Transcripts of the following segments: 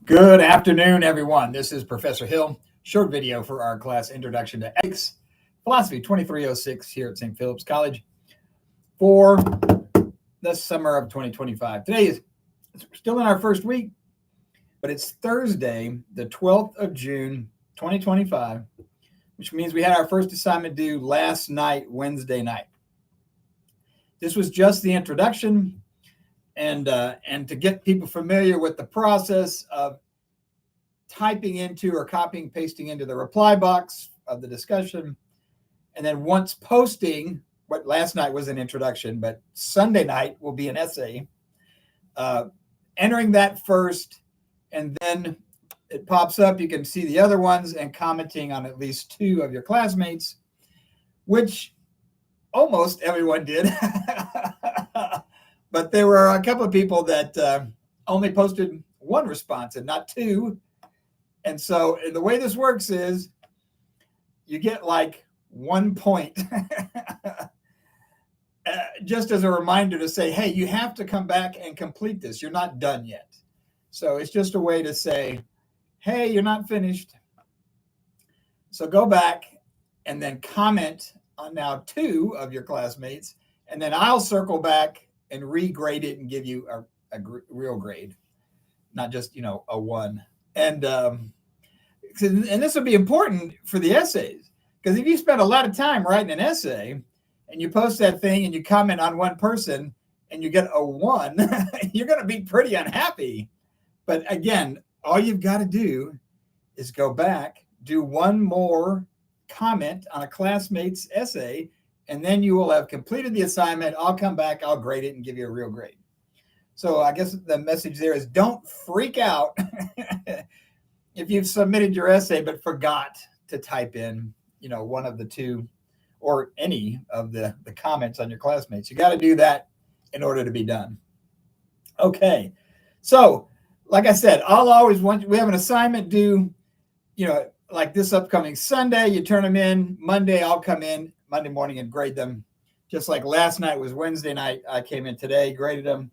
Good afternoon, everyone. This is Professor Hill. Short video for our class Introduction to Ethics, Philosophy 2306 here at St. Philip's College for the summer of 2025. Today is still in our first week, but it's Thursday, the 12th of June, 2025, which means we had our first assignment due last night, Wednesday night. This was just the introduction and to get people familiar with the process of typing into or copying, pasting into the reply box of the discussion. And then once posting, what last night was an introduction, but Sunday night will be an essay, entering that first, and then it pops up. You can see the other ones and commenting on at least two of your classmates, which almost everyone did. But there were a couple of people that only posted one response and not two. And so the way this works is you get like 1 point just as a reminder to say, hey, you have to come back and complete this. You're not done yet. So it's just a way to say, hey, you're not finished. So go back and then comment on now two of your classmates, and then I'll circle back and regrade it and give you a real grade, not just, a one. And this would be important for the essays, because if you spend a lot of time writing an essay and you post that thing and you comment on one person and you get a one, you're going to be pretty unhappy. But again, all you've got to do is go back, do one more comment on a classmate's essay, and then you will have completed the assignment. I'll come back, I'll grade it and give you a real grade. So I guess the message there is don't freak out if you've submitted your essay but forgot to type in, one of the two or any of the comments on your classmates. You got to do that in order to be done. Okay. So like I said, we have an assignment due, like this upcoming Sunday. You turn them in. Monday, I'll come in Monday morning and grade them. Just like last night was Wednesday night. I came in today, graded them.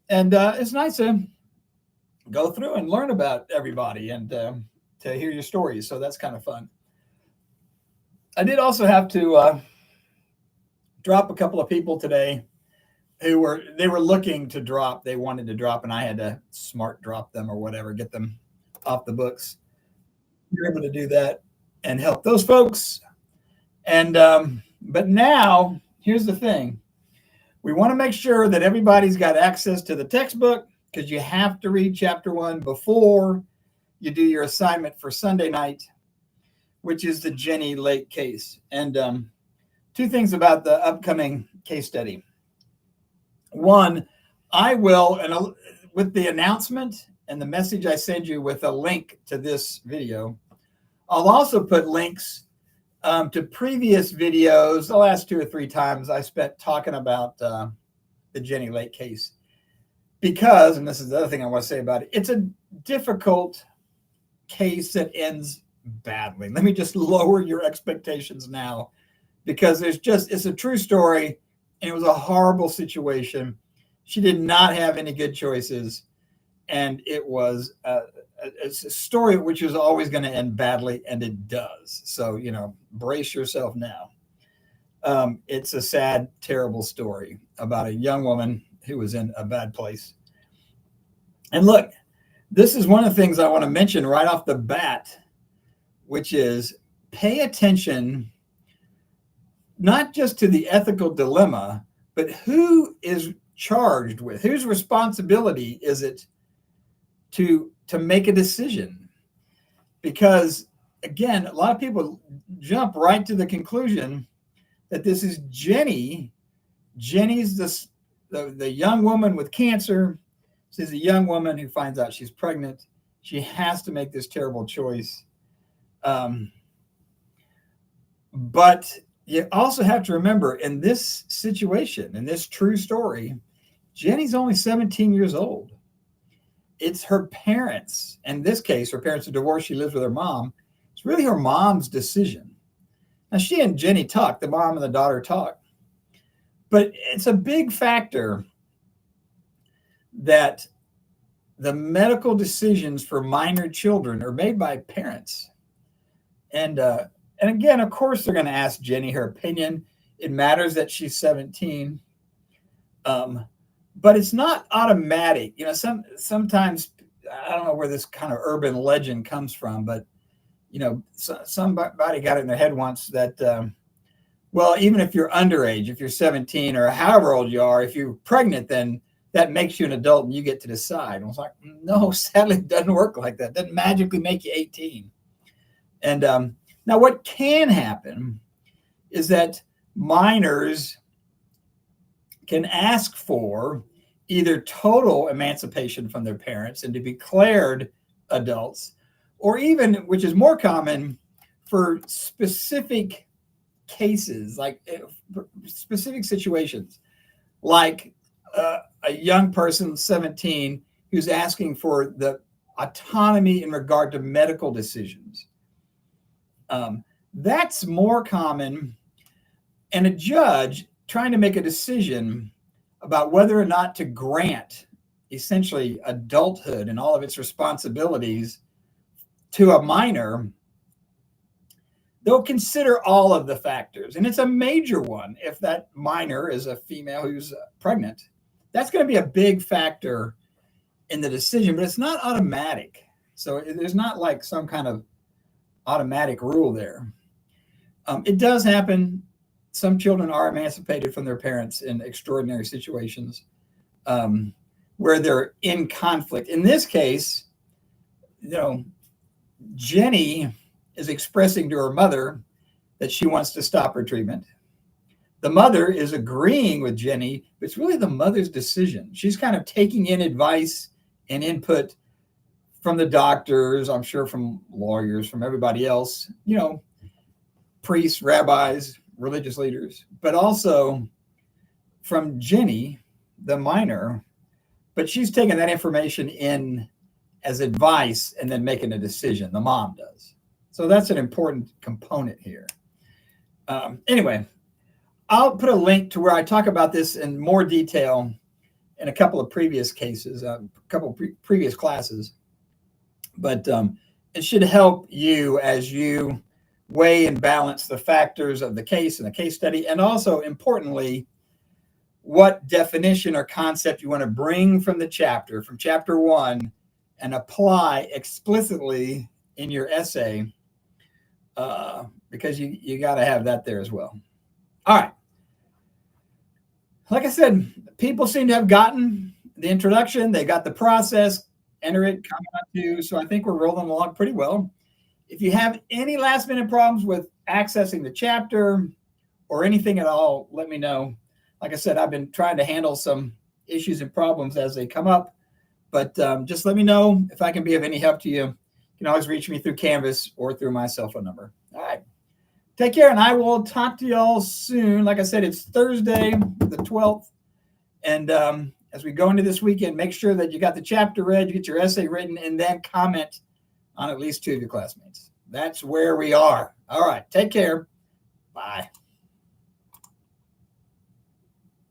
And it's nice to go through and learn about everybody and to hear your stories. So that's kind of fun. I did also have to drop a couple of people today who were looking to drop. They wanted to drop, and I had to smart drop them or whatever, get them off the books. You're able to do that and help those folks. And but now here's the thing. We want to make sure that everybody's got access to the textbook, because you have to read chapter 1 before you do your assignment for Sunday night, which is the Jenny Lake case. And two things about the upcoming case study. One, I will, and with the announcement and the message I send you with a link to this video, I'll also put links to previous videos. The last 2 or 3 times I spent talking about the Jenny Lake case, because, and this is the other thing I want to say about it, it's a difficult case that ends badly. Let me just lower your expectations now, because it's a true story, and it was a horrible situation. She did not have any good choices, and it was it's a story which is always going to end badly, and it does. So, brace yourself now. It's a sad, terrible story about a young woman who was in a bad place. And look, this is one of the things I want to mention right off the bat, which is pay attention not just to the ethical dilemma, but who is charged with, whose responsibility is it to make a decision? Because again, a lot of people jump right to the conclusion that this is Jenny. Jenny's the young woman with cancer. This is a young woman who finds out she's pregnant. She has to make this terrible choice. But you also have to remember, in this situation, in this true story, Jenny's only 17 years old. It's her parents. In this case, her parents are divorced. She lives with her mom. It's really her mom's decision. Now, she and Jenny talk. The mom and the daughter talk. But it's a big factor that the medical decisions for minor children are made by parents. And again, of course, they're going to ask Jenny her opinion. It matters that she's 17. But it's not automatic. You know, sometimes, I don't know where this kind of urban legend comes from, but, you know, somebody got it in their head once that, well, even if you're underage, if you're 17 or however old you are, if you're pregnant, then that makes you an adult and you get to decide. And I was like, no, sadly, it doesn't work like that. It doesn't magically make you 18. And now what can happen is that minors can ask for either total emancipation from their parents and to be declared adults, or even, which is more common, for specific cases, like specific situations, like a young person, 17, who's asking for the autonomy in regard to medical decisions. That's more common, and a judge trying to make a decision about whether or not to grant essentially adulthood and all of its responsibilities to a minor, they'll consider all of the factors. And it's a major one. If that minor is a female who's pregnant, that's going to be a big factor in the decision, but it's not automatic. So there's not like some kind of automatic rule there. It does happen. Some children are emancipated from their parents in extraordinary situations where they're in conflict. In this case, you know, Jenny is expressing to her mother that she wants to stop her treatment. The mother is agreeing with Jenny, but it's really the mother's decision. She's kind of taking in advice and input from the doctors, I'm sure from lawyers, from everybody else, you know, priests, rabbis, religious leaders, but also from Jenny, the minor. But she's taking that information in as advice and then making a decision. The mom does. So that's an important component here. Anyway, I'll put a link to where I talk about this in more detail in a couple of previous cases, a couple of previous classes. But it should help you as you weigh and balance the factors of the case and the case study, and also importantly, what definition or concept you want to bring from the chapter, from chapter 1, and apply explicitly in your essay, because you got to have that there as well. All right. Like I said, people seem to have gotten the introduction. They got the process, enter it, comment on to. So I think we're rolling along pretty well. If you have any last minute problems with accessing the chapter or anything at all, let me know. Like I said, I've been trying to handle some issues and problems as they come up, but just let me know if I can be of any help to you. You can always reach me through Canvas or through my cell phone number. All right. Take care, and I will talk to you all soon. Like I said, it's Thursday, the 12th. And as we go into this weekend, make sure that you got the chapter read, you get your essay written, and then comment on at least 2 of your classmates. That's where we are. All right. Take care. Bye.